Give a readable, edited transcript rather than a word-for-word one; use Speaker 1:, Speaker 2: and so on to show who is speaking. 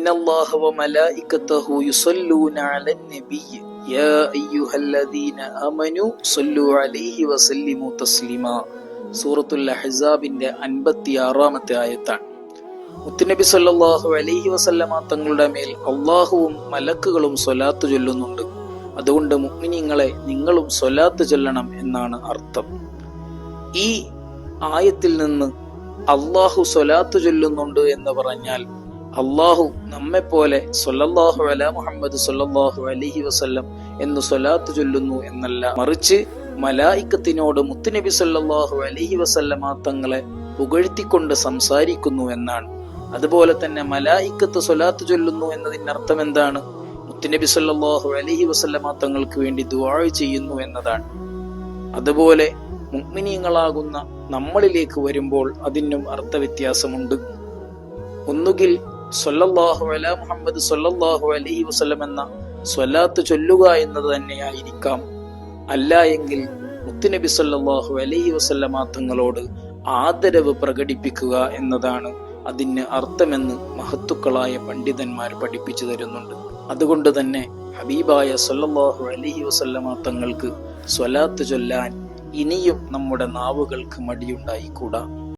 Speaker 1: ഇന്നല്ലാഹ വമലായികതഹു യുസല്ലൂന അലൻ നബിയ്യ് യാ അയ്യുഹല്ലദീന ആമനൂ സ്വല്ലു അലൈഹി വസല്ലിമു തസ്ലീമാ. സൂറത്തുൽ അഹ്സാബിന്റെ 56-ാമത്തെ ആയത്താണ്. മുത്തുനബി സല്ലല്ലാഹു അലൈഹി വസല്ലമ തങ്ങളുടെ മേൽ അള്ളാഹുവും മലക്കുകളും സ്വലാത്ത് ചൊല്ലുന്നുണ്ട്. അതുകൊണ്ട് മുഅ്മിനീങ്ങളെ നിങ്ങളും സ്വലാത്ത് ചൊല്ലണം എന്നാണ് അർത്ഥം. ഈ ആയത്തിൽ നിന്ന് അള്ളാഹു സ്വലാത്ത് ചൊല്ലുന്നുണ്ട് എന്ന് പറഞ്ഞാൽ അള്ളാഹു നമ്മെപ്പോലെ സ്വല്ലല്ലാഹു അലാ മുഹമ്മദ് സ്വല്ലല്ലാഹു അലൈഹി വസല്ലം എന്ന് സ്വലാത്ത് ചൊല്ലുന്നു എന്നല്ല, മറിച്ച് മലായിക്കത്തിനോട് മുത്തുനബി സ്വല്ലല്ലാഹു അലൈഹി വസല്ലമ തങ്ങളെ പുകഴ്ത്തിക്കൊണ്ട് സംസാരിക്കുന്നു എന്നാണ്. അതുപോലെ തന്നെ മലായിക്കത്ത് സ്വലാത്ത് ചൊല്ലുന്നു എന്നതിന്റെ അർത്ഥം എന്താണ്? മുത്തുനബി സല്ലല്ലാഹു അലൈഹി വസല്ലമ തങ്ങൾക്ക് വേണ്ടി ദുആ ചെയ്യുന്നു എന്നതാണ്. അതുപോലെ മുഅ്മിനീങ്ങളാകുന്ന നമ്മളിലേക്ക് വരുമ്പോൾ അതിനും അർത്ഥവ്യത്യാസമുണ്ട്. ഒന്നുകിൽ സ്വല്ലല്ലാഹു അലാ മുഹമ്മദ് സ്വല്ലല്ലാഹു അലൈഹി വസല്ലം എന്ന സ്വലാത്ത് ചൊല്ലുക എന്നത് തന്നെയായിരിക്കാം. അല്ല എങ്കിൽ മുത്തുനബി സല്ലല്ലാഹു അലൈഹി വസല്ലമ തങ്ങളോട് ആദരവ് പ്രകടിപ്പിക്കുക എന്നതാണ് അതിന് അർത്ഥമെന്ന് മഹത്തുക്കളായ പണ്ഡിതന്മാർ പഠിപ്പിച്ചു തരുന്നുണ്ട്. അതുകൊണ്ട് തന്നെ ഹബീബായ സ്വല്ലല്ലാഹു അലൈഹി വസല്ലമ തങ്ങൾക്ക് സ്വലാത്ത് ചൊല്ലാൻ ഇനിയും നമ്മുടെ നാവുകൾക്ക് മടിയുണ്ടായിക്കൂടാ.